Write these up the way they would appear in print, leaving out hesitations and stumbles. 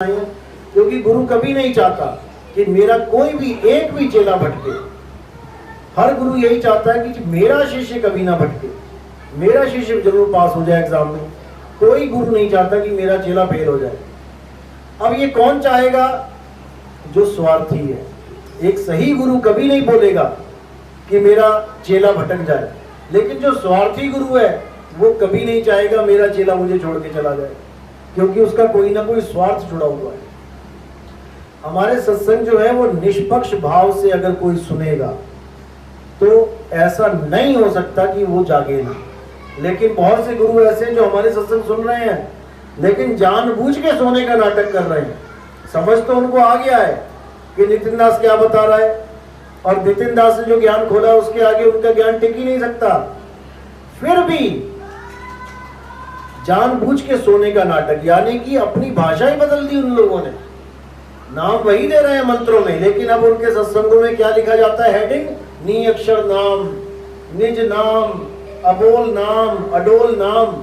क्योंकि गुरु कभी नहीं चाहता कि मेरा कोई भी एक भी चेला भटके। हर गुरु यही चाहता है कि मेरा शिष्य कभी ना भटके, मेरा शिष्य जरूर पास हो जाए एग्जाम में। कोई गुरु नहीं चाहता कि मेरा चेला फेल हो जाए। अब ये कौन चाहेगा? जो स्वार्थी है। एक सही गुरु कभी नहीं बोलेगा कि मेरा चेला भटक जाए, लेकिन जो स्वार्थी गुरु है वो कभी नहीं चाहेगा मेरा चेला मुझे छोड़ के चला जाए, क्योंकि उसका कोई ना कोई स्वार्थ जुड़ा हुआ है। हमारे सत्संग जो है वो निष्पक्ष भाव से अगर कोई सुनेगा तो ऐसा नहीं हो सकता कि वो जागे ना। लेकिन बहुत से गुरु ऐसे हैं जो हमारे सत्संग सुन रहे हैं लेकिन जानबूझ के सोने का नाटक कर रहे हैं। समझ तो उनको आ गया है कि नितिन दास क्या बता रहा है, और नितिन दास ने जो ज्ञान खोला उसके आगे उनका ज्ञान टिक ही नहीं सकता। फिर भी जानबूझ के सोने का नाटक, यानी कि अपनी भाषा ही बदल दी उन लोगों ने। नाम वही दे रहे हैं मंत्रों में, लेकिन अब उनके सत्संगों में क्या लिखा जाता है? हेडिंग नी अक्षर नाम, निज नाम, अबोल नाम, अडोल नाम।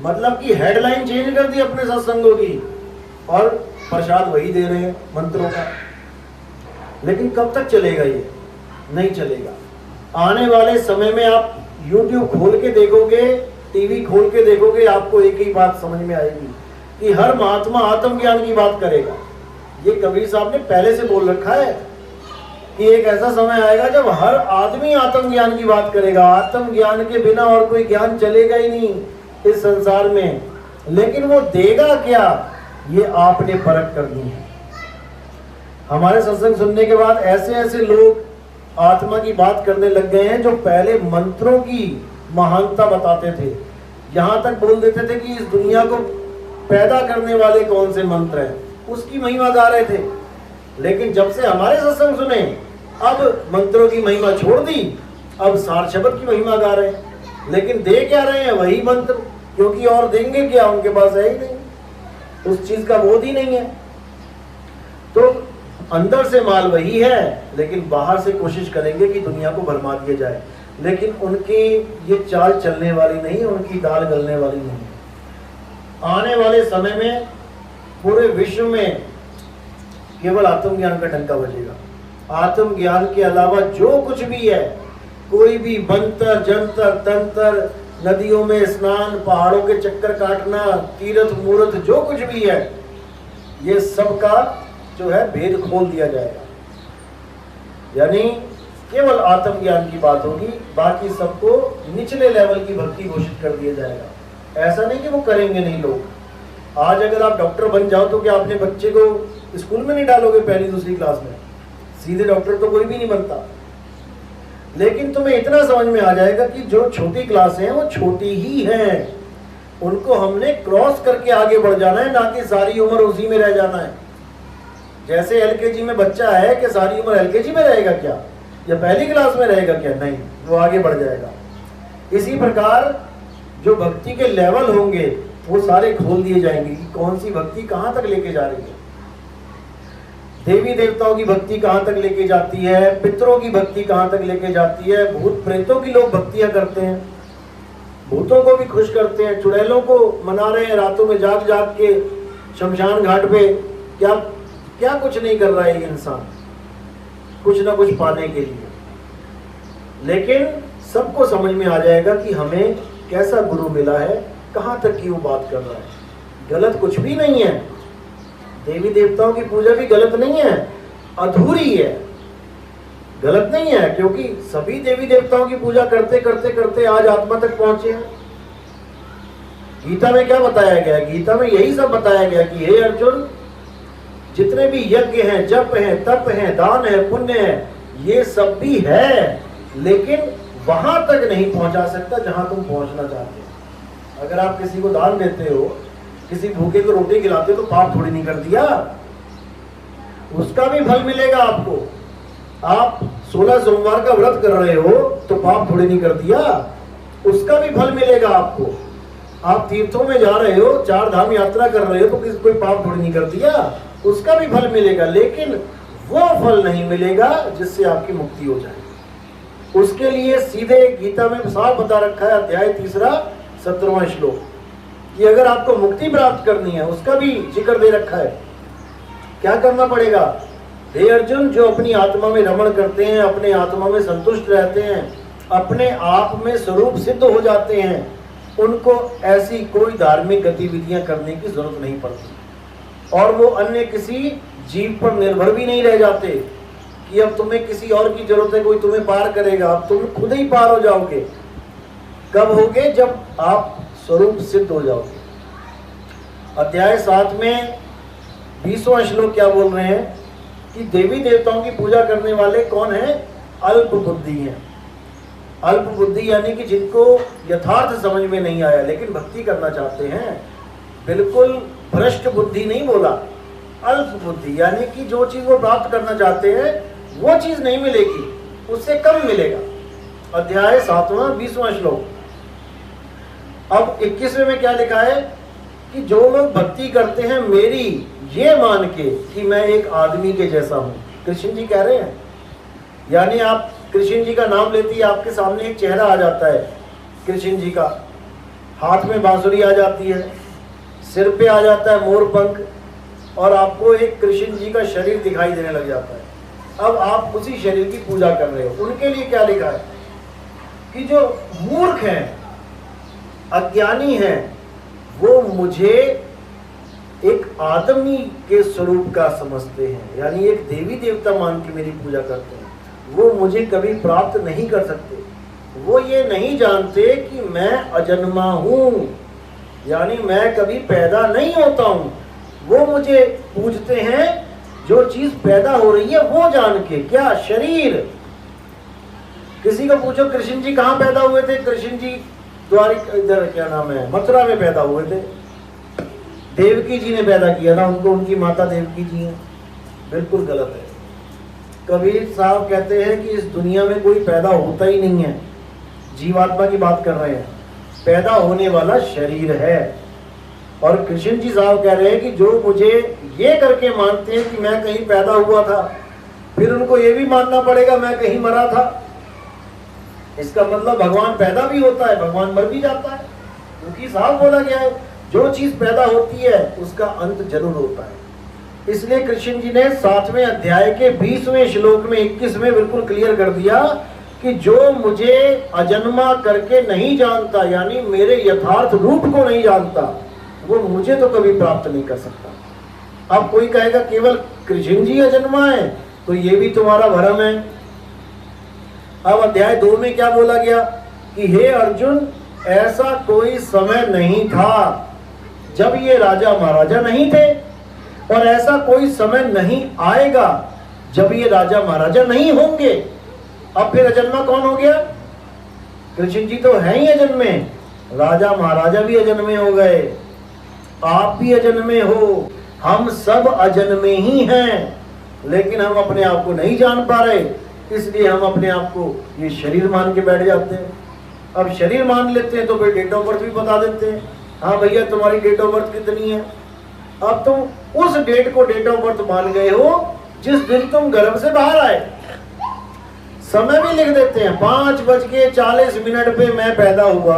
मतलब कि हेडलाइन चेंज कर दी अपने सत्संगों की, और प्रसाद वही दे रहे हैं मंत्रों का। लेकिन कब तक चलेगा ये? नहीं चलेगा। आने वाले समय में आप YouTube खोल के देखोगे, टीवी खोल के देखोगे, आपको एक ही बात समझ में आएगी कि हर महात्मा आत्मज्ञान की बात करेगा। ये कबीर साहब ने पहले से बोल रखा है कि एक ऐसा समय आएगा जब हर आदमी आत्मज्ञान की बात करेगा। आत्मज्ञान के बिना और कोई ज्ञान चलेगा ही नहीं इस संसार में। लेकिन वो देगा क्या, ये आपने परख करनी है। हमारे सत्संग सुनने के बाद ऐसे ऐसे लोग आत्मा की बात करने लग गए हैं जो पहले मंत्रों की महानता बताते थे। यहाँ तक बोल देते थे कि इस दुनिया को पैदा करने वाले कौन से मंत्र हैं, उसकी महिमा गा रहे थे। लेकिन जब से हमारे सत्संग सुने, अब मंत्रों की महिमा छोड़ दी, अब सार शब्द की महिमा गा रहे हैं। लेकिन दे क्या रहे हैं? वही मंत्र, क्योंकि और देंगे क्या, उनके पास है ही नहीं, उस चीज का बोध ही नहीं है। तो अंदर से माल वही है, लेकिन बाहर से कोशिश करेंगे कि दुनिया को भरमा दिया जाए। लेकिन उनकी ये चाल चलने वाली नहीं, उनकी दाल गलने वाली नहीं। आने वाले समय में पूरे विश्व में केवल आत्मज्ञान का डंका बजेगा। आत्मज्ञान के अलावा जो कुछ भी है, कोई भी मंत्र, जंतर, तंत्र, नदियों में स्नान, पहाड़ों के चक्कर काटना, तीर्थ मूर्त, जो कुछ भी है, ये सब का जो है भेद खोल दिया जाएगा। यानी केवल आत्मज्ञान की बात होगी, बाकी सबको निचले लेवल की भक्ति घोषित कर दिया जाएगा। ऐसा नहीं कि वो करेंगे नहीं लोग। आज अगर आप डॉक्टर बन जाओ तो क्या अपने बच्चे को स्कूल में नहीं डालोगे पहली दूसरी क्लास में? सीधे डॉक्टर तो कोई भी नहीं बनता। लेकिन तुम्हें इतना समझ में आ जाएगा कि जो छोटी क्लासें हैं वो छोटी ही हैं, उनको हमने क्रॉस करके आगे बढ़ जाना है, ना कि सारी उम्र उसी में रह जाना है। जैसे एलकेजी में बच्चा है कि सारी उम्र एलकेजी में रहेगा क्या, या पहली क्लास में रहेगा क्या? नहीं, वो आगे बढ़ जाएगा। इसी प्रकार जो भक्ति के लेवल होंगे वो सारे खोल दिए जाएंगे कि कौन सी भक्ति कहां तक लेके जा रही है। देवी देवताओं की भक्ति कहां तक लेके जाती है, पितरों की भक्ति कहां तक लेके जाती है। भूत प्रेतों की लोग भक्तियां करते हैं, भूतों को भी खुश करते हैं, चुड़ैलों को मना रहे हैं रातों में जाग जाग के शमशान घाट पे। क्या क्या कुछ नहीं कर रहा है ये इंसान, कुछ ना कुछ पाने के लिए। लेकिन सबको समझ में आ जाएगा कि हमें कैसा गुरु मिला है, कहां तक की वो बात कर रहा है। गलत कुछ भी नहीं है, देवी देवताओं की पूजा भी गलत नहीं है, अधूरी है, गलत नहीं है, क्योंकि सभी देवी देवताओं की पूजा करते करते करते आज आत्मा तक पहुंचे हैं। गीता में क्या बताया गया? गीता में यही सब बताया गया कि हे अर्जुन, जितने भी यज्ञ हैं, जप हैं, तप हैं, दान है, पुण्य है, ये सब भी है, लेकिन वहां तक नहीं पहुंचा सकता जहां तुम पहुंचना चाहते हो। अगर आप किसी को दान देते हो, किसी भूखे को रोटी खिलाते हो, तो पाप थोड़ी नहीं कर दिया, उसका भी फल मिलेगा आपको। आप 16 सोमवार का व्रत कर रहे हो तो पाप थोड़ी नहीं कर दिया, उसका भी फल मिलेगा आपको। आप तीर्थों में जा रहे हो, 4 धाम यात्रा कर रहे हो, तो किसी कोई पाप थोड़ी नहीं कर दिया, उसका भी फल मिलेगा। लेकिन वो फल नहीं मिलेगा जिससे आपकी मुक्ति हो जाए। उसके लिए सीधे गीता में साफ बता रखा है, अध्याय 3 17वां श्लोक, कि अगर आपको मुक्ति प्राप्त करनी है, उसका भी जिक्र दे रखा है क्या करना पड़ेगा? हे अर्जुन, जो अपनी आत्मा में रमण करते हैं, अपने आत्मा में संतुष्ट रहते हैं, अपने आप में स्वरूप सिद्ध हो जाते हैं, उनको ऐसी कोई धार्मिक गतिविधियां करने की जरूरत नहीं पड़ती और वो अन्य किसी जीव पर निर्भर भी नहीं रह जाते कि अब तुम्हें किसी और की जरूरत है, कोई तुम्हें पार करेगा। अब तुम खुद ही पार हो जाओगे। कब होगे? जब आप स्वरूप सिद्ध हो जाओगे। अध्याय 7 में 20वां श्लोक क्या बोल रहे हैं कि देवी देवताओं की पूजा करने वाले कौन हैं? अल्प बुद्धि हैं। अल्प बुद्धि यानी कि जिनको यथार्थ समझ में नहीं आया लेकिन भक्ति करना चाहते हैं। बिल्कुल भ्रष्ट बुद्धि नहीं बोला, अल्प बुद्धि यानी कि जो चीज वो प्राप्त करना चाहते हैं वो चीज नहीं मिलेगी, उससे कम मिलेगा। अध्याय 7वां 20वां श्लोक। अब 21वें में क्या लिखा है कि जो लोग भक्ति करते हैं मेरी, ये मान के कि मैं एक आदमी के जैसा हूं। कृष्ण जी कह रहे हैं, यानी आप कृष्ण जी का नाम लेती है, आपके सामने एक चेहरा आ जाता है कृष्ण जी का, हाथ में बांसुरी आ जाती है, सिर पे आ जाता है मोर पंख और आपको एक कृष्ण जी का शरीर दिखाई देने लग जाता है। अब आप उसी शरीर की पूजा कर रहे हो। उनके लिए क्या लिखा है कि जो मूर्ख हैं, अज्ञानी हैं, वो मुझे एक आदमी के स्वरूप का समझते हैं, यानी एक देवी देवता मान के मेरी पूजा करते हैं। वो मुझे कभी प्राप्त नहीं कर सकते। वो ये नहीं जानते कि मैं अजन्मा हूं, यानी मैं कभी पैदा नहीं होता हूं। वो मुझे पूजते हैं जो चीज पैदा हो रही है वो जान के। क्या? शरीर। किसी को पूछो कृष्ण जी कहाँ पैदा हुए थे? कृष्ण जी द्वारिका, इधर क्या नाम है, मथुरा में पैदा हुए थे। देवकी जी ने पैदा किया था उनको, उनकी माता देवकी जी हैं। बिल्कुल गलत है। कबीर साहब कहते हैं कि इस दुनिया में कोई पैदा होता ही नहीं है। जीवात्मा की बात कर रहे हैं, पैदा होने वाला शरीर है। और कृष्ण जी साहब कह रहे हैं कि जो मुझे ये करके मानते हैं कि मैं कहीं पैदा हुआ था, फिर उनको ये भी मानना पड़ेगा मैं कहीं मरा था। इसका मतलब भगवान पैदा भी होता है, भगवान मर भी जाता है, क्योंकि साफ बोला गया है जो चीज पैदा होती है उसका अंत जरूर होता है। इसलिए कृष्ण जी ने 7वें अध्याय के 20वें श्लोक में 21 में बिल्कुल क्लियर कर दिया कि जो मुझे अजन्मा करके नहीं जानता, यानी मेरे यथार्थ रूप को नहीं जानता, वो मुझे तो कभी प्राप्त नहीं कर सकता। अब कोई कहेगा केवल कृष्ण जी अजन्मा है, तो ये भी तुम्हारा भ्रम है। अब अध्याय 2 में क्या बोला गया कि हे अर्जुन, ऐसा कोई समय नहीं था जब ये राजा महाराजा नहीं थे, और ऐसा कोई समय नहीं आएगा जब ये राजा महाराजा नहीं होंगे। अब फिर अजन्मा कौन हो गया? कृष्ण जी तो है ही अजन्मे, राजा महाराजा भी अजन्मे हो गए, आप भी अजन्मे हो, हम सब अजन्मे ही हैं, लेकिन हम अपने आप को नहीं जान पा रहे, इसलिए हम अपने आप को ये शरीर मान के बैठ जाते हैं। अब शरीर मान लेते हैं तो फिर डेट ऑफ बर्थ भी बता देते हैं, हाँ भैया तुम्हारी डेट ऑफ बर्थ कितनी है। अब तुम उस डेट को डेट ऑफ बर्थ मान गए हो जिस दिन तुम गर्भ से बाहर आए। समय भी लिख देते हैं 5:40 पे मैं पैदा हुआ।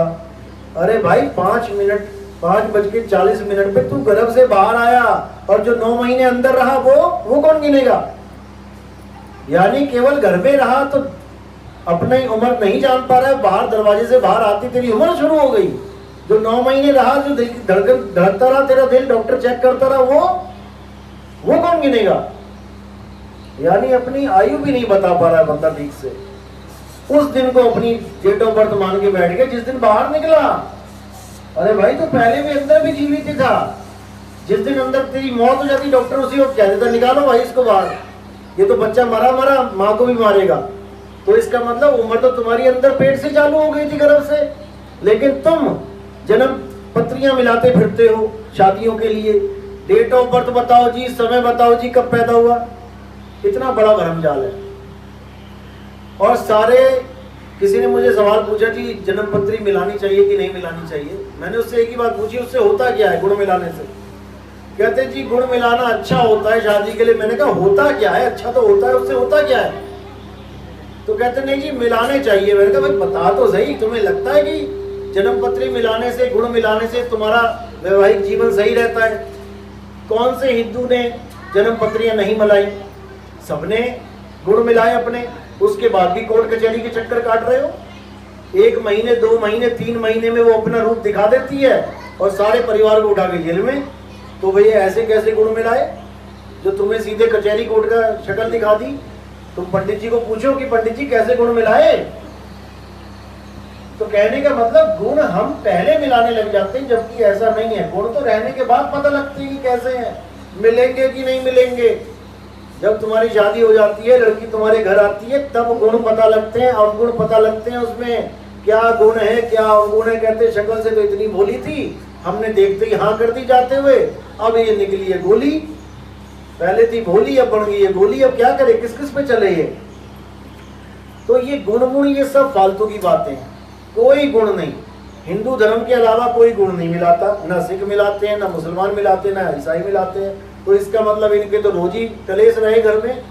अरे भाई 5:40 पे तू गर्भ से बाहर आया, और जो 9 महीने अंदर रहा वो कौन गिनेगा? यानी केवल घर में रहा तो अपनी उम्र नहीं जान पा रहा है, बाहर दरवाजे से बाहर आती तेरी उम्र शुरू हो गई। जो 9 महीने रहा, जो धड़कता रहा तेरा दिल, डॉक्टर चेक करता रहा, वो कौन गिनेगा? यानी अपनी आयु भी नहीं बता पा रहा है बंदा ठीक से। उस दिन को अपनी डेट ऑफ बर्थ मान के बैठ गया जिस दिन बाहर निकला। अरे भाई तो पहले भी अंदर भी जीवित था। जिस दिन अंदर तेरी मौत हो जाती डॉक्टर उसी वक्त कह देता निकालो भाई इसको बाहर, ये तो बच्चा मरा माँ को भी मारेगा। तो इसका मतलब उम्र तो तुम्हारी अंदर पेट से चालू हो गई थी, गर्भ से, लेकिन तुम जन्म पत्रियां मिलाते फिरते हो शादियों के लिए। डेट ऑफ बर्थ बताओ जी, समय बताओ जी कब पैदा हुआ। इतना बड़ा भरमजाल है। और सारे, किसी ने मुझे सवाल पूछा जी जन्म पत्री मिलानी चाहिए कि नहीं मिलानी चाहिए। मैंने उससे एक ही बात पूछी, उससे होता क्या है गुण मिलाने से? कहते जी गुण मिलाना अच्छा होता है शादी के लिए। मैंने कहा होता क्या है? अच्छा तो होता है, उससे होता क्या है? तो कहते नहीं जी मिलाने चाहिए। मैंने कहा भाई बता तो सही, तुम्हें लगता है कि जन्म पत्री मिलाने से, गुण मिलाने से तुम्हारा वैवाहिक जीवन सही रहता है? कौन से हिंदू ने जन्म पत्रियां नहीं मलाई, सबने गुण मिलाए अपने, उसके बाद भी कोर्ट कचहरी के चक्कर काट रहे हो। 1 महीने 2 महीने 3 महीने में वो अपना रूप दिखा देती है और सारे परिवार को उठा के जेल में। तो भैया ऐसे कैसे गुण मिलाए जो तुम्हें सीधे कचहरी कोर्ट का शक्ल दिखा दी? तुम पंडित जी को पूछो कि पंडित जी कैसे गुण मिलाए। तो कहने का मतलब गुण हम पहले मिलाने लग जाते हैं, जबकि ऐसा नहीं है। गुण तो रहने के बाद पता लगते हैं कि कैसे हैं, मिलेंगे कि नहीं मिलेंगे। जब तुम्हारी शादी हो जाती है, लड़की तुम्हारे घर आती है, तब गुण पता लगते हैं, अवगुण पता लगते हैं, उसमें क्या गुण है क्या अवगुण है। कहते शक्ल से तो इतनी भोली थी, हमने देखते ही हाँ कर दी जाते हुए, अब ये निकली है गोली। पहले थी भोली, अब बन गई है गोली, अब क्या करे, किस किस पे चले ये। तो ये गुण ये सब फालतू की बातें हैं, कोई गुण नहीं। हिंदू धर्म के अलावा कोई गुण नहीं मिलाता, ना सिख मिलाते हैं, ना मुसलमान मिलाते हैं, ना ईसाई मिलाते हैं। तो इसका मतलब इनके तो रोज ही कलेश रहे घर में,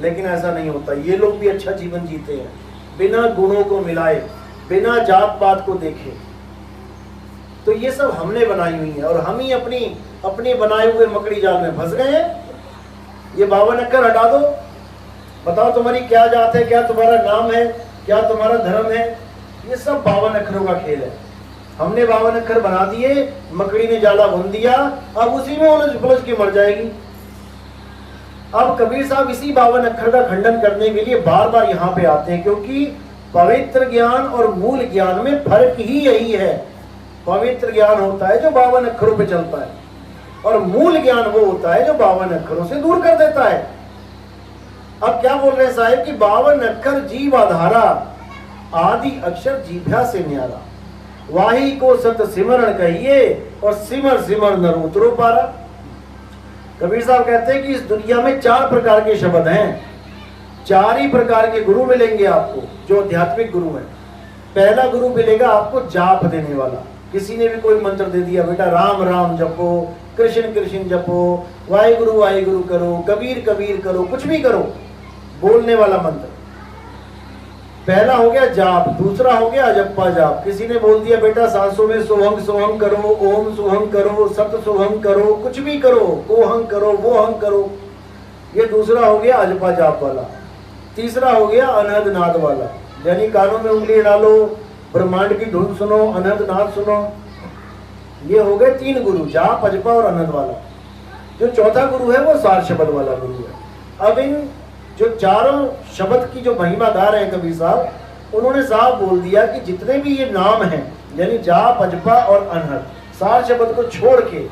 लेकिन ऐसा नहीं होता। ये लोग भी अच्छा जीवन जीते हैं बिना गुणों को मिलाए, बिना जात पात को देखे। तो ये सब हमने बनाई हुई है और हम ही अपनी बनाए हुए मकड़ी जाल में फंस गए हैं। ये 52 अक्षर हटा दो, बताओ तुम्हारी क्या जात है, क्या तुम्हारा नाम है, क्या तुम्हारा धर्म है। ये सब 52 अक्षरों का खेल है। हमने 52 अक्षर बना दिए, मकड़ी ने जाला बुन दिया, अब उसी में उलझ पुलझ के मर जाएगी। अब कबीर साहब इसी 52 अक्षर का खंडन करने के लिए बार बार यहाँ पे आते हैं, क्योंकि पवित्र ज्ञान और मूल ज्ञान में फर्क ही यही है। पवित्र ज्ञान होता है जो 52 अक्षरों पे चलता है, और मूल ज्ञान वो होता है जो 52 अक्षरों से दूर कर देता है। अब क्या बोल रहे हैं साहिब कि 52 अक्षर जीव आधारा, आदि अक्षर जीभ्या से न्यारा, वाही को सत सिमरण कहिए और सिमर सिमर नर उतरो पारा। कबीर साहब कहते हैं कि इस दुनिया में 4 प्रकार के शब्द हैं, 4 ही प्रकार के गुरु मिलेंगे आपको जो आध्यात्मिक गुरु है। पहला गुरु मिलेगा आपको जाप देने वाला। किसी ने भी कोई मंत्र दे दिया, बेटा राम राम जपो, कृष्ण कृष्ण जपो, वाहिगुरु करो, कबीर कबीर करो, कुछ भी करो, बोलने वाला मंत्र। पहला हो गया जाप। दूसरा हो गया अजप्पा जाप। किसी ने बोल दिया बेटा सांसों में सोहंग सोहंग करो, ओम सोहंग करो, सत सोहंग करो, कुछ भी करो, कोहंग करो, वो हंग करो। ये दूसरा हो गया अजप्पा जाप वाला। तीसरा हो गया अनहद नाद वाला, यानी कानों में उंगली डालो, ब्रह्मांड की धुन सुनो, अनहद नाद सुनो। ये हो गए 3 गुरु, जाप अजपा और अनहद वाला। जो चौथा गुरु है वो सार शब्द वाला गुरु है। अब इन जो चारों शब्द की जो महिमा गा रहे हैं कबीर साहब, उन्होंने साफ बोल दिया कि जितने भी ये नाम हैं, यानी जाप अजपा और अनहद, सार शब्द को छोड़ के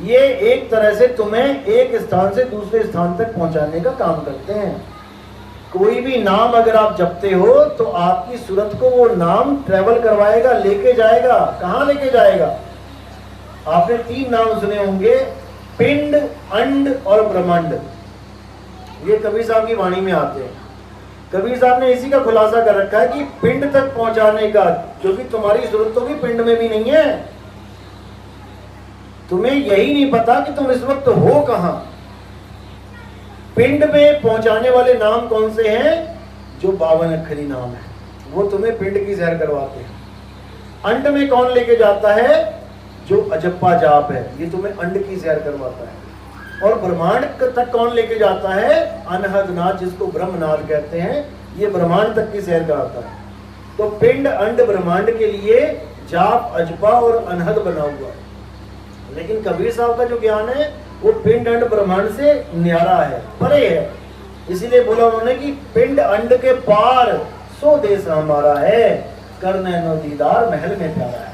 ये एक तरह से तुम्हें एक स्थान से दूसरे स्थान तक पहुंचाने का काम करते हैं। कोई भी नाम अगर आप जपते हो तो आपकी सूरत को वो नाम ट्रेवल करवाएगा, लेके जाएगा। कहाँ लेके जाएगा? आपने 3 नाम सुने होंगे, पिंड, अंड और ब्रह्मांड। ये कबीर साहब की वाणी में आते हैं। कबीर साहब ने इसी का खुलासा कर रखा है कि पिंड तक पहुंचाने का, क्योंकि तुम्हारी जरूरत तो भी पिंड में भी नहीं है। तुम्हें यही नहीं पता कि तुम इस वक्त हो कहां। पिंड में पहुंचाने वाले नाम कौन से हैं? जो 52 अक्षरी नाम है, वो तुम्हें पिंड की सैर करवाते हैं। अंड में कौन लेके जाता है? जो अजप्पा जाप है, ये तुम्हें अंड की सैर करवाता है। और ब्रह्मांड तक कौन लेके जाता है? अनहद नाद, जिसको ब्रह्मनाद कहते हैं, ये ब्रह्मांड तक की सैर कराता है। तो पिंड, अंड, ब्रह्मांड के लिए जाप, अजपा और अनहद बना हुआ है। लेकिन कबीर साहब का जो ज्ञान है वो पिंड, अंड, ब्रह्मांड से न्यारा है, परे है। इसीलिए बोला उन्होंने कि पिंड अंड के पार सो देश हमारा है, करने नो दीदार महल में प्यारा है।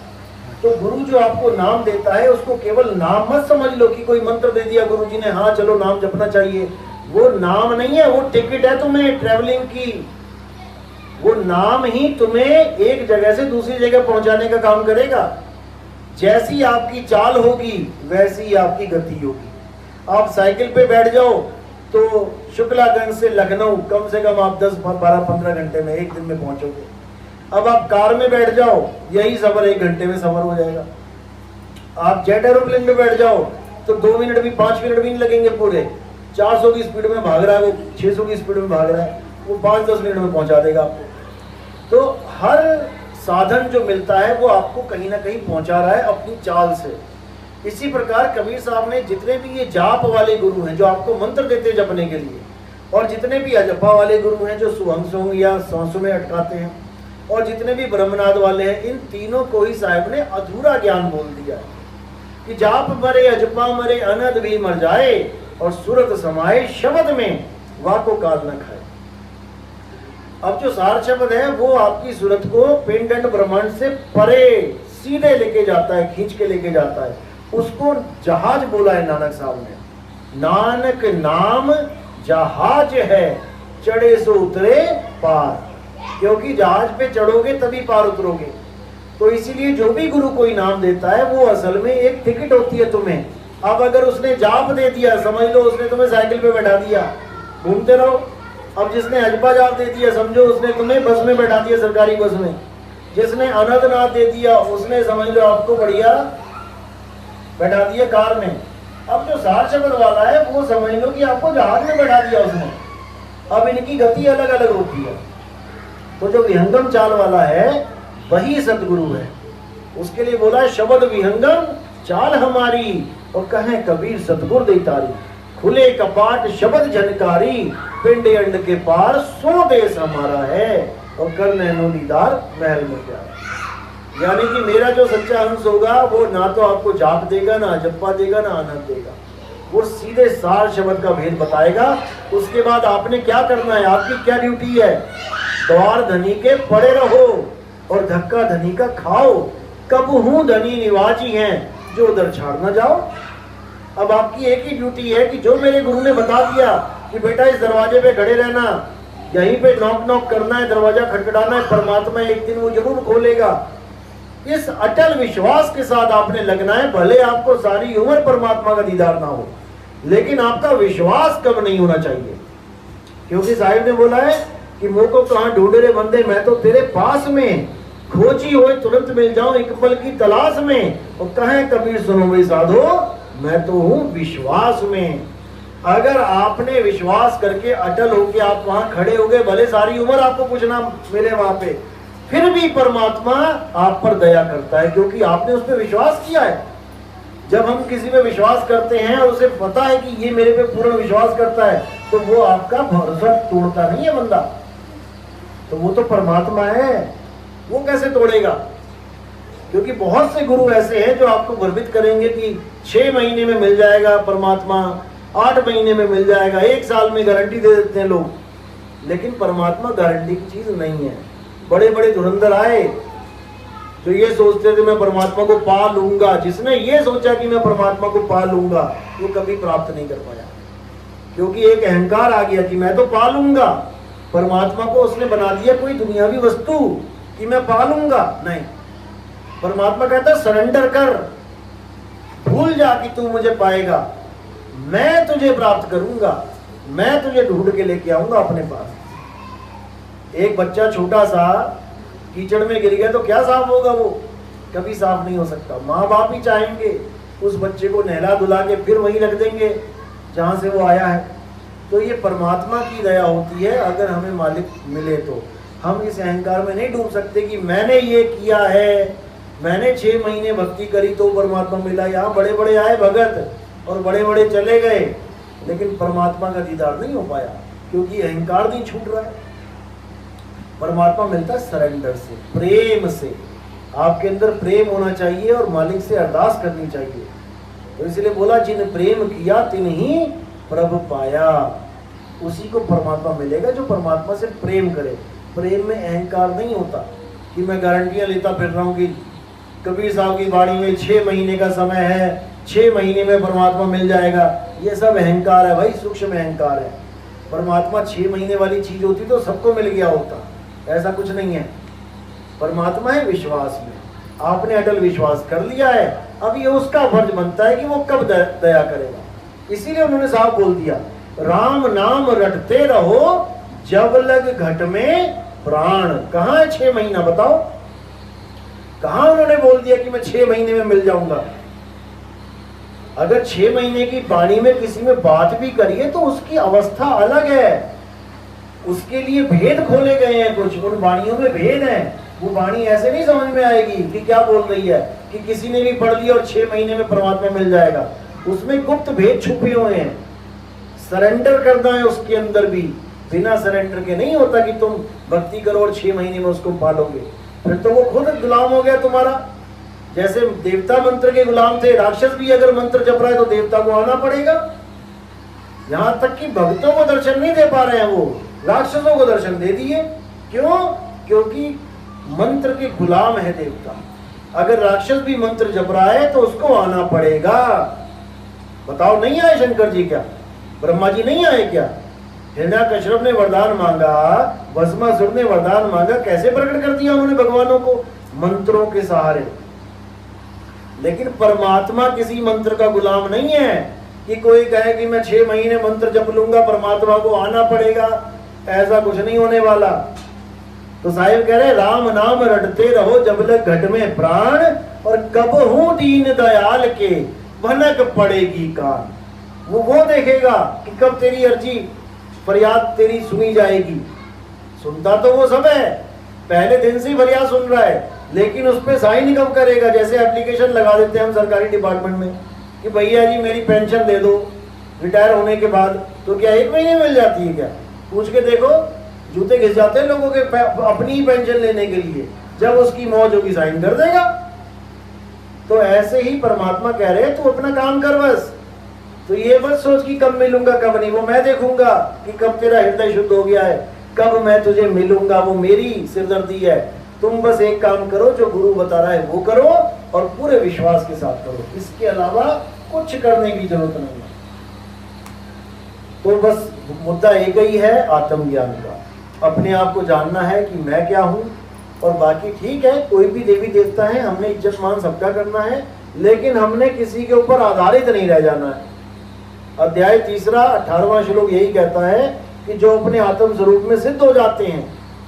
तो गुरु जो आपको नाम देता है उसको केवल नाम मत समझ लो कि कोई मंत्र दे दिया गुरु जी ने, हाँ चलो नाम जपना चाहिए। वो नाम नहीं है, वो टिकट है तुम्हें ट्रैवलिंग की। वो नाम ही तुम्हें एक जगह से दूसरी जगह पहुंचाने का काम करेगा। जैसी आपकी चाल होगी वैसी आपकी गति होगी। आप साइकिल पे बैठ जाओ तो शुक्लागंज से लखनऊ कम से कम आप 10, 12, 15 घंटे में, एक दिन में पहुंचोगे। अब आप कार में बैठ जाओ, यही सफर 1 घंटे में सफर हो जाएगा। आप जेट एरोप्लेन में बैठ जाओ तो 2 मिनट भी, 5 मिनट भी नहीं लगेंगे पूरे। 400 की स्पीड में भाग रहा है वो, 600 की स्पीड में भाग रहा है वो, 5-10 मिनट में पहुंचा देगा आपको। तो हर साधन जो मिलता है वो आपको कहीं ना कहीं पहुंचा रहा है अपनी चाल से। इसी प्रकार कबीर साहब ने जितने भी ये जाप वाले गुरु हैं जो आपको मंत्र देते जपने के लिए, और जितने भी अजपा वाले गुरु हैं जो सुहंग सोंग या सांसों में अटकाते हैं, और जितने भी ब्रह्मनाद वाले हैं, इन तीनों को ही साहब ने अधूरा ज्ञान बोल दिया है कि जाप मरे अजपा मरे अनद भी मर जाए, और सूरत समाए शब्द में वाको काल न खाए। अब जो सार शब्द है वो आपकी सूरत को पिंड एंड ब्रह्मांड से परे सीधे लेके जाता है, खींच के लेके जाता है। उसको जहाज बोला है नानक साहब ने। नानक नाम जहाज है, चढ़े सो उतरे पार। क्योंकि जहाज पे चढ़ोगे तभी पार उतरोगे। तो इसीलिए जो भी गुरु कोई नाम देता है वो असल में एक टिकट होती है तुम्हें। अब अगर उसने जाप दे दिया, समझ लो उसने तुम्हें साइकिल पे बैठा दिया, घूमते रहो। अब जिसने अजपा जाप दे दिया, समझो उसने तुम्हें बस में बैठा दिया, सरकारी बस में। जिसने अनंतनाथ दे दिया, उसने समझ लो आपको बढ़िया बैठा दिया कार में। अब जो सार शब्द वाला है वो समझ लो कि आपको जहाज में बैठा दिया उसने। अब इनकी गति अलग अलग होती है। तो जो विहंगम चाल वाला है वही सतगुरु है। उसके लिए बोला है शब्द विहंगम चाल हमारी, और कहें कबीर सतगुर दैतारी। खुले कपाट शब्द झनकारी, पिंड अंड के पार सो देश हमारा है, और कर नैनो दीदार महल में प्यारा। यानी कि मेरा जो सच्चा हंस होगा वो ना तो आपको जाप देगा, ना जप्पा देगा, ना आनंद देगा। वो सीधे सार शब्द का भेद बताएगा। उसके बाद आपने क्या करना है, आपकी क्या ड्यूटी है। द्वार धनी के पड़े रहो और धक्का धनी का खाओ। कब हूं धनी निवाजी हैं, जो उधर छाड़ ना जाओ। अब आपकी एक ही ड्यूटी है कि जो मेरे गुरु ने बता दिया कि बेटा इस दरवाजे पे खड़े रहना, यहीं पे नॉक नॉक करना है, दरवाजा खटखटाना है, परमात्मा एक दिन वो जरूर खोलेगा। इस अटल विश्वास के साथ आपने लगना है। भले आपको सारी उम्र परमात्मा का दीदार ना हो, लेकिन आपका विश्वास कब नहीं होना चाहिए। क्योंकि साहिब ने बोला है कि मुझ को कहां ढूंढ रे बंदे, मैं तो तेरे पास में, खोजी होए तुरंत मिल जाऊं एक पल की तलाश में। और कहें कबीर सुनो भाई साधो, मैं तो हूं विश्वास में। अगर आपने विश्वास करके अटल होके आप वहां खड़े हो गए, भले सारी उम्र आपको कुछ ना मिले वहां पे, फिर भी परमात्मा आप पर दया करता है, क्योंकि आपने उस पर विश्वास किया है। जब हम किसी पे विश्वास करते हैं और उसे पता है कि ये मेरे पे पूर्ण विश्वास करता है, तो वो आपका भरोसा तोड़ता नहीं है बंदा। तो वो तो परमात्मा है, वो कैसे तोड़ेगा। क्योंकि बहुत से गुरु ऐसे हैं जो आपको गर्वित करेंगे कि 6 महीने में मिल जाएगा परमात्मा, 8 महीने में मिल जाएगा, 1 साल में गारंटी दे देते हैं लोग। लेकिन परमात्मा गारंटी की चीज नहीं है। बड़े बड़े धुरंधर आए जो ये सोचते थे मैं परमात्मा को पा लूंगा। जिसने ये सोचा कि मैं परमात्मा को पा लूंगा, वो कभी प्राप्त नहीं कर पाया। क्योंकि एक अहंकार आ गया कि मैं तो पा लूंगा। परमात्मा को उसने बना दिया कोई दुनियावी वस्तु कि मैं पा लूंगा। नहीं, परमात्मा कहता है सरेंडर कर, भूल जा कि तू मुझे पाएगा, मैं तुझे प्राप्त करूंगा, मैं तुझे ढूंढ के लेके आऊंगा अपने पास। एक बच्चा छोटा सा कीचड़ में गिर गया तो क्या साफ होगा, वो कभी साफ नहीं हो सकता। माँ बाप ही चाहेंगे उस बच्चे को नहला धुला के फिर वहीं रख देंगे जहां से वो आया है। तो ये परमात्मा की दया होती है। अगर हमें मालिक मिले तो हम इस अहंकार में नहीं डूब सकते कि मैंने ये किया है, मैंने 6 महीने भक्ति करी तो परमात्मा मिला। यहाँ बड़े बड़े आए भगत और बड़े बड़े चले गए, लेकिन परमात्मा का दीदार नहीं हो पाया, क्योंकि अहंकार नहीं छूट रहा है। परमात्मा मिलता है सरेंडर से, प्रेम से। आपके अंदर प्रेम होना चाहिए और मालिक से अरदास करनी चाहिए। तो इसलिए बोला जिन प्रेम किया तिन ही प्रभु पाया। उसी को परमात्मा मिलेगा जो परमात्मा से प्रेम करे। प्रेम में अहंकार नहीं होता कि मैं गारंटियां लेता फिर रहा हूँ कि कबीर साहब की वाणी में 6 महीने का समय है, 6 महीने में परमात्मा मिल जाएगा। ये सब अहंकार है भाई, सूक्ष्म अहंकार है। परमात्मा 6 महीने वाली चीज होती तो सबको मिल गया होता, ऐसा कुछ नहीं है। परमात्मा है विश्वास में। आपने अटल विश्वास कर लिया है, अब ये उसका फर्ज बनता है कि वो कब दया करेगा। इसीलिए उन्होंने साफ बोल दिया, राम नाम रटते रहो जब लग घट में प्राण। कहाँ है 6 महीना, बताओ कहाँ उन्होंने बोल दिया कि मैं 6 महीने में मिल जाऊंगा। अगर 6 महीने की वाणी में किसी में बात भी करिए तो उसकी अवस्था अलग है, उसके लिए भेद खोले गए हैं। कुछ उन वाणियों में भेद है वो वाणी ऐसे नहीं समझ में आएगी कि क्या बोल रही है कि किसी ने भी पढ़ लिया और 6 महीने में परमात्मा मिल जाएगा। उसमें गुप्त भेद छुपे हुए हैं, सरेंडर करना है उसके अंदर भी। बिना सरेंडर के नहीं होता कि तुम भक्ति करो और 6 महीने में उसको पालोगे, फिर तो वो खुद गुलाम हो गया तुम्हारा। जैसे देवता मंत्र के गुलाम थे, राक्षस भी अगर मंत्र जप रहा है तो देवता को आना पड़ेगा। यहां तक कि भक्तों को दर्शन नहीं दे पा रहे हैं, वो राक्षसों को दर्शन दे दिए। क्यों? क्योंकि मंत्र के गुलाम है देवता। अगर राक्षस भी मंत्र जप रहा है तो उसको आना पड़ेगा। बताओ, नहीं आए शंकर जी क्या? ब्रह्मा जी नहीं आए क्या? हिरण्याकश्यप ने वरदान मांगा, भस्मासुर ने वरदान मांगा, कैसे प्रकट कर दिया उन्होंने भगवानों को? मंत्रों के सहारे। लेकिन परमात्मा किसी मंत्र का गुलाम नहीं है कि कोई कहे कि मैं 6 महीने मंत्र जप लूंगा, परमात्मा को आना पड़ेगा। ऐसा कुछ नहीं होने वाला। तो साहिब कह रहे, राम नाम रटते रहो जब लग घट में प्राण, और कब हूं दीन दयाल के भनक पड़ेगी कान। वो देखेगा कि कब तेरी अर्जी फरियाद तेरी सुनी जाएगी। सुनता तो वो सब है, पहले दिन से ही फरियाद सुन रहा है, लेकिन उस पर साइन कब करेगा? जैसे एप्लीकेशन लगा देते हैं हम सरकारी डिपार्टमेंट में कि भैया जी मेरी पेंशन दे दो रिटायर होने के बाद, तो क्या 1 महीने मिल जाती है क्या? पूछ के देखो, जूते घिस जाते हैं लोगों के अपनी ही पेंशन लेने के लिए। जब उसकी मौज होगी साइन कर देगा। तो ऐसे ही परमात्मा कह रहे तू अपना काम कर बस। तो ये मत सोच कि कब मिलूंगा कब नहीं, वो मैं देखूंगा कि कब तेरा हृदय शुद्ध हो गया है, कब मैं तुझे मिलूंगा, वो मेरी सिरदर्दी है। तुम बस एक काम करो, जो गुरु बता रहा है वो करो, और पूरे विश्वास के साथ करो। इसके अलावा कुछ करने की जरूरत नहीं है। तो बस मुद्दा एक ही है, आत्मज्ञान का। अपने आप को जानना है कि मैं क्या हूं, और बाकी ठीक है, कोई भी देवी देवता है, हमने इज्जत मान सबका करना है, लेकिन हमने किसी के ऊपर आधारित नहीं रह जाना है। अध्याय 3 18वां श्लोक यही कहता है कि जो अपने आत्म स्वरूप में सिद्ध हो जाते हैं,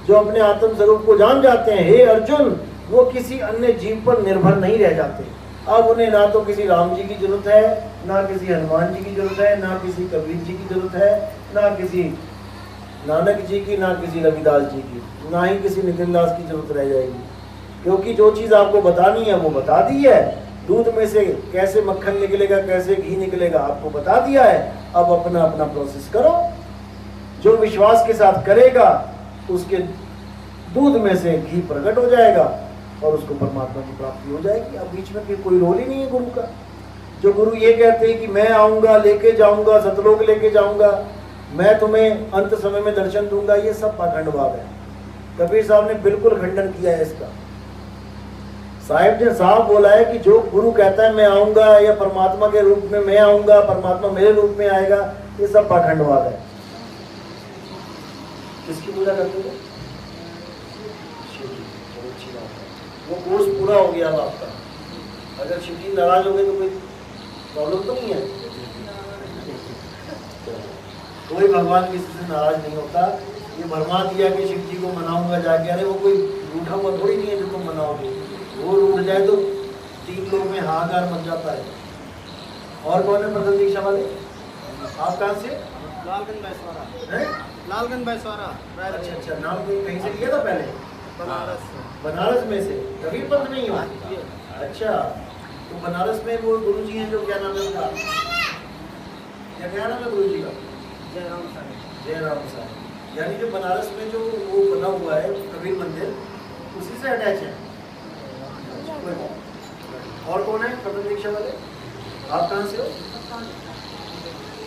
जो अपने आत्म स्वरूप को जान जाते हैं, हे अर्जुन, वो किसी अन्य जीव पर निर्भर नहीं रह जाते। अब उन्हें ना तो किसी राम जी की जरूरत है, ना किसी हनुमान जी की जरूरत है, ना किसी कबीर जी की जरूरत है, ना किसी नानक जी की, ना किसी रविदास जी की, ना ही किसी नितिन दास की जरूरत रह जाएगी। क्योंकि जो चीज़ आपको बतानी है वो बता दी है। दूध में से कैसे मक्खन निकलेगा, कैसे घी निकलेगा, आपको बता दिया है। अब अपना अपना प्रोसेस करो। जो विश्वास के साथ करेगा उसके दूध में से घी प्रकट हो जाएगा और उसको परमात्मा की प्राप्ति हो जाएगी। अब बीच में कोई रोल ही नहीं है गुरु का। जो गुरु ये कहते हैं कि मैं आऊँगा, लेके जाऊँगा, सतलोक लेके जाऊँगा, मैं तुम्हें अंत समय में दर्शन दूंगा, ये सब पाखंडवाद है। कबीर साहब ने बिल्कुल खंडन किया है इसका। साहिब ने साफ बोला है कि जो गुरु कहता है मैं आऊंगा, या परमात्मा के रूप में मैं आऊंगा, परमात्मा मेरे रूप में आएगा, ये सब पाखंडवाद है। किसकी पूजा करते हो? अच्छी बात है, वो कोर्स पूरा हो गया आपका। अगर शिव जी नाराज हो गए तो कोई प्रॉब्लम तो नहीं है। कोई भगवान किसी से नाराज नहीं होता। ये भरमा दिया कि शिव जी को मनाऊंगा जाके, अरे वो कोई रूठा हुआ थोड़ी नहीं है जो तुम मनाओगे। वो रूठ जाए तो 3 लोग में हाहाकार मच जाता है। और कौन है प्रथम दीक्षा वाले? आप कहाँ से? लालगंज बैसवारा। लालगंज बैसवारा। अच्छा अच्छा, नाम कहीं से लिया था पहले? बनारस। बनारस में से? कबीर पंथ नहीं हो? अच्छा, तो बनारस में वो गुरु जी हैं जो, क्या नाम है उनका? क्या नाम है गुरु जी का? जयराम साहब। जयराम साहब। यानी जो बनारस में जो वो बना हुआ है कबीर मंदिर, उसी से अटैच है। और कौन है प्रथम दीक्षा वाले? आप कहाँ से हो?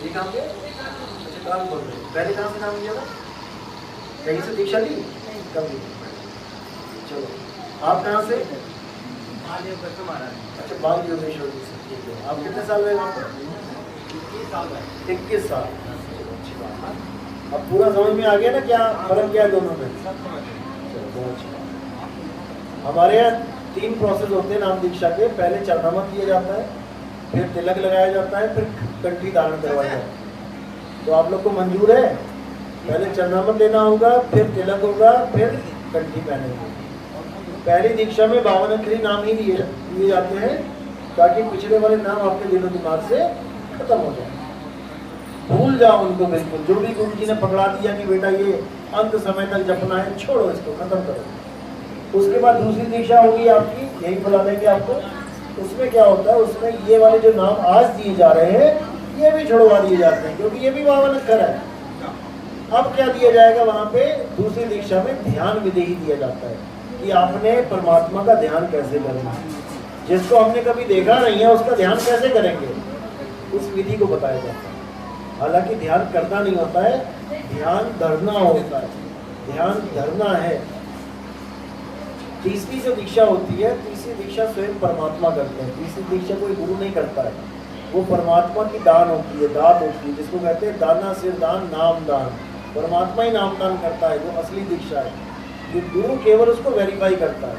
ये कहाँ पे? अच्छा, कानपुर में। पहले कहाँ से नाम लिया था? कहीं से दीक्षा ली? कब ली? चलो, आप कहाँ से? अच्छा, बाल योगेश्वर जी से। ठीक है। आप कितने साल हुए वहाँ पे? 21 साल। अच्छी बात। अब पूरा समझ में आ गया ना क्या फर्क क्या है दोनों में? चलो, बहुत अच्छा। हमारे यहाँ 3 प्रोसेस होते हैं नाम दीक्षा के। पहले चरणामत किया जाता है, फिर तिलक लगाया जाता है, फिर कंठी धारण करवाया जाता है। तो आप लोग को मंजूर है? पहले चरणामत लेना होगा, फिर तिलक होगा, फिर कंठी पहनेंगे। पहली दीक्षा में 52 अक्षरी नाम ही लिए जाते हैं, ताकि पिछले वाले नाम आपके दिलो दिमाग से खत्म हो जाए, भूल जाओ उनको बिल्कुल। जो भी गुरु जी ने पकड़ा दिया कि बेटा ये अंत समय तक जपना है, छोड़ो इसको, खत्म करो। उसके बाद दूसरी दीक्षा होगी आपकी, यही बुलाने की आपको। उसमें क्या होता है, उसमें ये वाले जो नाम आज दिए जा रहे हैं ये भी छुड़वा दिए जाते हैं, क्योंकि ये भी 52 अक्षर है। अब क्या दिया जाएगा वहां पे, दूसरी दीक्षा में ध्यान विधि ही दिया जाता है कि आपने परमात्मा का ध्यान कैसे करना है। जिसको हमने कभी देखा नहीं है उसका ध्यान कैसे करेंगे, उस विधि को बताया जाता है। हालांकि ध्यान करना नहीं होता है, ध्यान धरना होता है, ध्यान धरना है। तीसरी जो दीक्षा होती है, तीसरी दीक्षा स्वयं परमात्मा करते हैं। तीसरी दीक्षा कोई गुरु नहीं करता है, वो परमात्मा की दान होती है, दात होती है, जिसको कहते हैं दाना सिर दान नाम दान। परमात्मा ही नाम दान करता है, जो असली दीक्षा है। जो गुरु केवल उसको वेरीफाई करता है।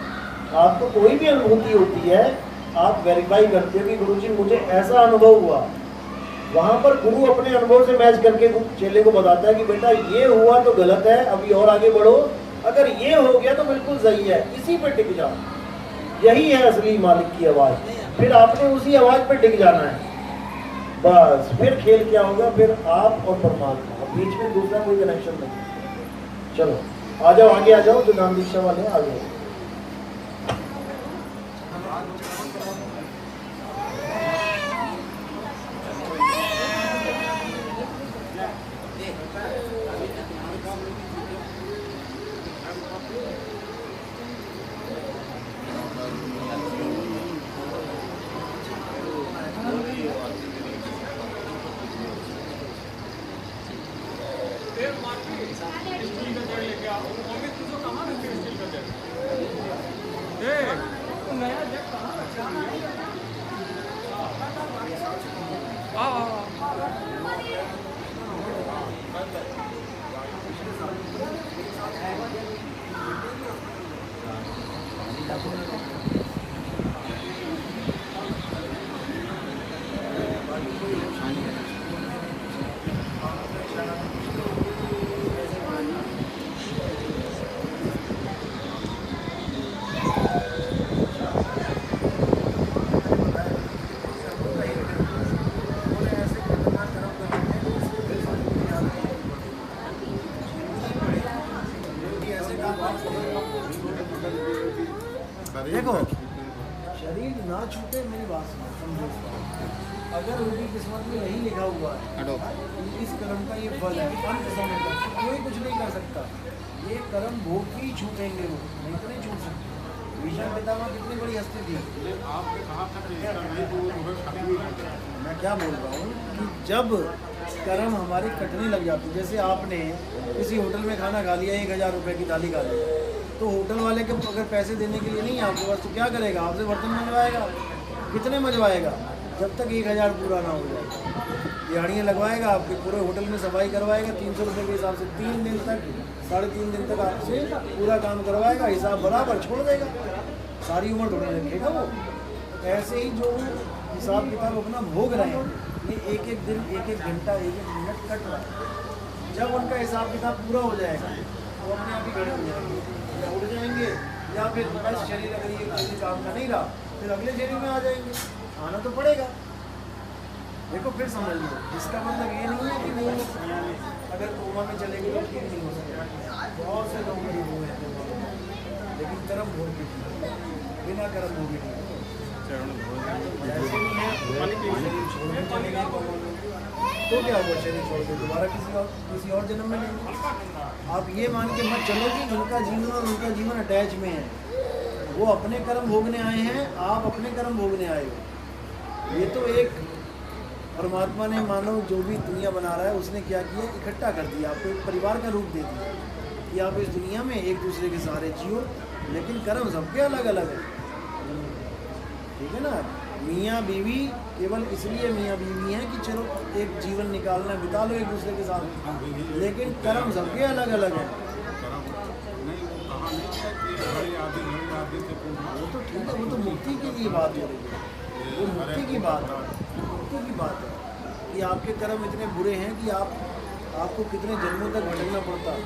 आपको कोई भी अनुभूति होती है, आप वेरीफाई करते हो कि गुरुजी मुझे ऐसा अनुभव हुआ, वहां पर गुरु अपने अनुभव से मैच करके चेले को बताता है कि बेटा ये हुआ तो गलत है, अभी और आगे बढ़ो, अगर ये हो गया तो बिल्कुल सही है, इसी पे टिक जाओ। यही है असली मालिक की आवाज। फिर आपने उसी आवाज पे टिक जाना है, बस। फिर खेल क्या होगा, फिर आप और परमात्मा, बीच में दूसरा कोई कनेक्शन नहीं। चलो आ जाओ, आगे आ जाओ, जो नाम दीक्षा वाले हैं आगे। देखो शरीर ना छूटे, मेरी बात सुनो, समझो। अगर उनकी किस्मत में नहीं लिखा हुआ है इस कर्म का ये फल है, अंत समय तक कोई कुछ नहीं कर सकता। ये कर्म भोग ही छूटेंगे, वो नहीं तो नहीं छूट सकते। भीष्म पितामह कितनी बड़ी हस्ती थी। मैं क्या बोल रहा हूँ कि जब कर्म हमारे कटने लग जाते, जैसे आपने किसी होटल में खाना खा लिया, 1000 रुपये की थाली खा ली, तो होटल वाले के अगर पैसे देने के लिए नहीं आपके पास, तो क्या करेगा, आपसे बर्तन मंजवाएगा। कितने मंजवाएगा, जब तक 1000 पूरा ना हो जाए। दिहाड़ियाँ लगवाएगा, आपके पूरे होटल में सफाई करवाएगा, 300 रुपये के हिसाब से 3 दिन तक, 3.5 दिन तक आपसे पूरा काम करवाएगा, हिसाब बराबर छोड़ देगा, सारी उम्र थोड़ी रखेगा वो। ऐसे ही जो हिसाब किताब अपना भोग रहे हैं, ये एक एक दिन, एक एक घंटा, एक एक मिनट कट रहा है। जब उनका हिसाब किताब पूरा हो जाएगा तो अपने आप ही खड़े हो जाएंगे, या उड़ जाएंगे, या फिर बस शरीर अगर ये किसी काम का नहीं रहा फिर अगले शरीर में आ जाएंगे। आना तो पड़ेगा। देखो फिर समझ लो, इसका मतलब ये नहीं है कि वो अगर कोमा में चले गए तो ठीक नहीं हो सकता। बहुत से लोग मेरे हुए हैं, लेकिन कर्म भोग के ठीक, बिना कर्म भोग के तो क्या हुआ, शरीर छोड़ के दोबारा किसी और जन्म में लेंगे। आप ये मान के मत चलो कि उनका जीवन और उनका जीवन अटैच में है। वो अपने कर्म भोगने आए हैं, आप अपने कर्म भोगने आए हो। ये तो एक परमात्मा ने, मानो जो भी दुनिया बना रहा है उसने क्या किया, इकट्ठा कर दिया, आपको एक परिवार का रूप दे दिया कि आप इस दुनिया में एक दूसरे के सहारे जियो, लेकिन कर्म सबके अलग अलग है। ठीक है ना। मियाँ बीवी केवल इसलिए मियाँ बीवी हैं कि चलो एक जीवन निकालना, बिता लो एक दूसरे के साथ, लेकिन कर्म सबके अलग अलग हैं। वो तो ठीक है, वो तो मुक्ति के लिए बात हो रही है, वो मुक्ति की बात है, मुक्ति की बात है कि आपके कर्म इतने बुरे हैं कि आपको कितने जन्मों तक भटकना पड़ता,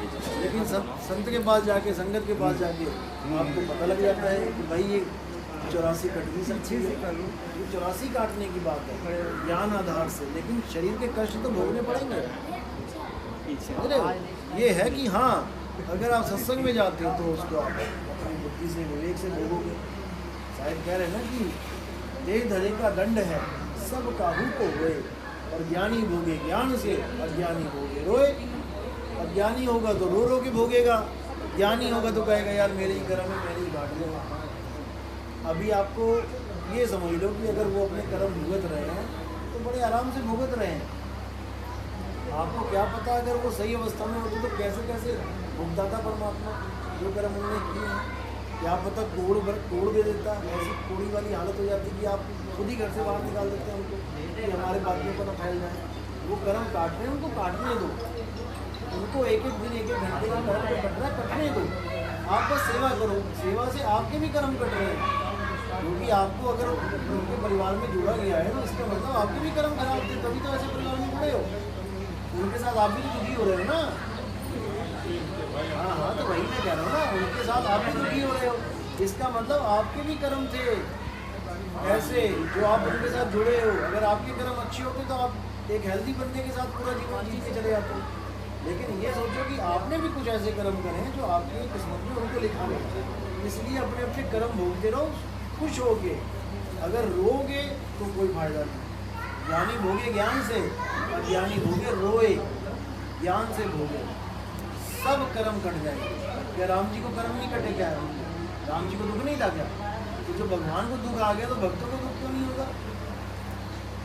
लेकिन संत के पास जाके, संगत के पास जाके आपको पता लग जाता है कि भाई ये 84 कट नहीं सकती है। ये 84 काटने की बात है ज्ञान आधार से, लेकिन शरीर के कष्ट तो भोगने पड़ेंगे। ये है कि हाँ अगर आप सत्संग में जाते हो तो उसको आप अपनी बुद्धि से विवेक से भोगोगे। शायद कह रहे हैं ना कि देह धरे का दंड है सब काहू को होए, और ज्ञानी भोगे ज्ञान से, अज्ञानी भोगे रोए। अज्ञानी होगा तो रो रो के भोगेगा, ज्ञानी होगा तो कहेगा यार मेरे ही कर्म है, मेरे ही बांट लो। अभी आपको ये समझ लो कि अगर वो अपने कर्म भुगत रहे हैं तो बड़े आराम से भुगत रहे हैं। आपको क्या पता अगर वो सही अवस्था में होते तो कैसे कैसे भुगताता परमात्मा जो कर्म उन्होंने किए हैं। क्या पता कोड़ दे देता, ऐसी कोड़ी वाली हालत हो जाती कि आप खुद ही घर से बाहर निकाल देते हैं उनको कि हमारे बाकियों को ना फैल जाए। वो कर्म काट रहे हैं, उनको काटने दो, उनको एक एक दिन एक एक घंटे का कर्म कट रहा है, कटने दो। आप बस सेवा करो, सेवा से आपके भी कर्म कट रहे हैं, क्योंकि आपको अगर उनके परिवार में जुड़ा गया है तो इसका मतलब आपके भी कर्म खराब थे, तभी तो ऐसे परिवार में जुड़े हो। उनके साथ आप भी दुखी हो रहे हो ना। हाँ, तो वही मैं कह रहा हूँ ना, उनके साथ आप भी दुखी हो रहे हो, इसका मतलब आपके भी कर्म थे ऐसे जो आप उनके साथ जुड़े हो। अगर आपके कर्म अच्छे होते तो आप एक हेल्दी बंदे के साथ पूरा जीवन जी के चले जाते हो। लेकिन ये सोचो कि आपने भी कुछ ऐसे कर्म करे हैं जो आपकी किस्मत में उनको लिखा है, इसलिए अपने अपने कर्म भोगते रहो खुश होके। अगर रोगे तो कोई फायदा नहीं। ज्ञानी भोगे ज्ञान से, अज्ञानी भोगे रोए, ज्ञान से भोगे, सब कर्म कट जाएंगे। क्या राम जी को कर्म नहीं कटे? क्या राम जी को दुख नहीं था क्या? तो जो भगवान को दुख आ गया तो भक्तों को दुख क्यों नहीं होगा?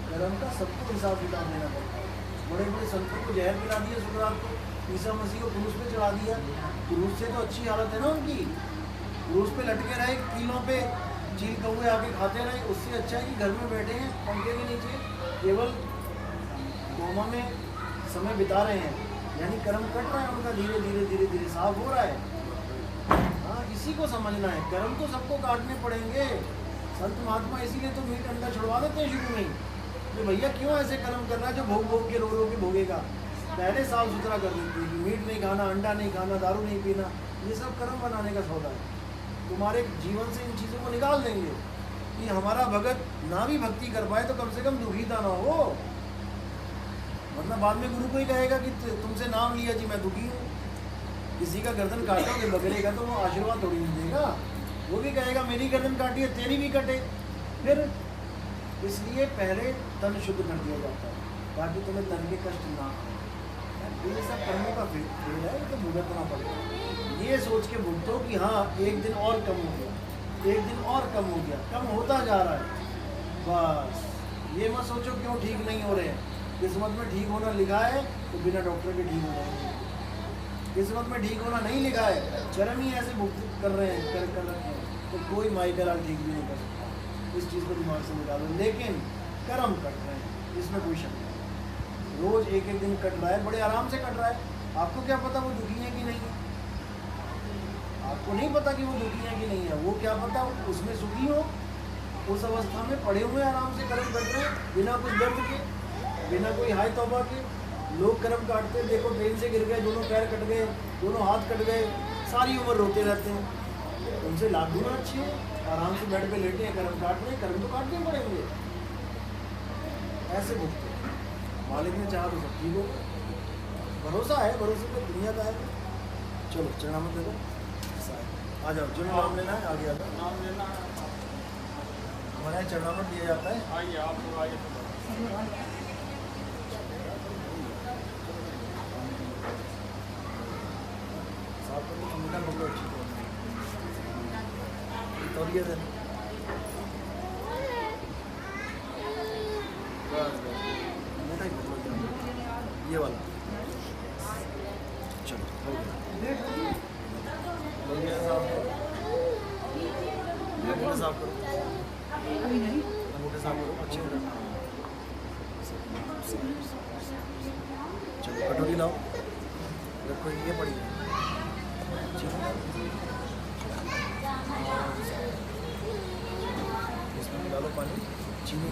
कर्म का सबको हिसाब किताब देना पड़ता है। बड़े बड़े संतों को जहर पिला दिया शुक्रवार को, ईसा मसीह को क्रूस पे चढ़ा दिया। क्रूस से तो अच्छी हालत है ना उनकी, क्रूस पे लटके रहे, कीलों पे चील कौए आके खाते रहे, उससे अच्छा है कि घर में बैठे हैं पंखे के नीचे केवल कोमा में समय बिता रहे हैं। यानी कर्म कट रहा है उनका, धीरे धीरे धीरे धीरे साफ हो रहा है। हाँ, इसी को समझना है, कर्म तो सबको काटने पड़ेंगे। संत महात्मा इसीलिए तो मीट अंडा छुड़वा देते हैं शुरू में ही, कि भैया क्यों ऐसे कर्म करना है जो भोग भोग के रो रो के भोगेगा। पहले साफ सुथरा कर देती है कि मीट नहीं खाना, अंडा नहीं खाना, दारू नहीं पीना, ये सब कर्म बनाने का सौदा है। तुम्हारे जीवन से इन चीज़ों को निकाल देंगे कि हमारा भगत ना भी भक्ति कर पाए तो कम से कम दुखीता ना हो। वरना बाद में गुरु को ही कहेगा कि तुमसे नाम लिया जी मैं दुखी हूँ। किसी का गर्दन काटोगे बकरे का तो वो आशीर्वाद थोड़ी नहीं देगा, वो भी कहेगा मेरी गर्दन काटी है तेरी भी कटे। फिर इसलिए पहले तन शुद्ध कर दिया जाता है ताकि तुम्हें तन के कष्ट ना हो। ये सब कर्मों का फेल है, तो भुगतना पड़ेगा। ये सोच के भुगतो कि हाँ एक दिन और कम हो गया, एक दिन और कम हो गया, कम होता जा रहा है। बस ये मत सोचो क्यों ठीक नहीं हो रहे हैं। किस्मत में ठीक होना लिखा है तो बिना डॉक्टर के ठीक हो जाएंगे। किस्मत में ठीक होना नहीं लिखा है, चरम ही ऐसे भुगत कर रहे हैं, कर रखे हैं, तो कोई माई का लाल ठीक भी नहीं कर सकता। इस चीज़ को दिमाग से निकालो। लेकिन कर्म कट रहे हैं, इसमें कोई शक नहीं। रोज एक एक दिन कट रहा है, बड़े आराम से कट रहा है। आपको क्या पता वो दुखी है कि नहीं है? आपको नहीं पता कि वो दुखी है कि नहीं है। वो क्या पता उसमें सुखी हो, उस अवस्था में पड़े हुए आराम से कर्म कट रहे हैं, बिना कुछ दर्द के, बिना कोई हाय तौबा के। लोग कर्म काटते हैं, देखो ट्रेन से गिर गए, दोनों पैर कट गए, दोनों हाथ कट गए, सारी उम्र रोते रहते हैं। उनसे लाख गुना अच्छे हैं, आराम से बेड पे लेटे हैं, कर्म काट रहे हैं। कर्म तो काटने पड़ेंगे, ऐसे भुगते। मालिक ने चाहा तो सब ठीक हो। भरोसा है, भरोसे पे दुनिया का है। चलो चढ़ा मत देखो, आ जाओ। जो नाम लेना है आगे आ जाओ। नाम लेना है हमारे यहाँ चढ़ा मत दिया जाता है। आइए, आप लोग आइए। साफ करके मीठा पकड़ो अच्छी तौलिया दे। मीठा ही पकड़ो, ये वाला। चलो हो गया, तौलिया साफ करो, अंगूठे साफ करो, अंगूठे साफ करो अच्छी तरह। चलो कटोरी लाओ, रखो, ये पड़ी है। इसमें डालो पानी, चीनी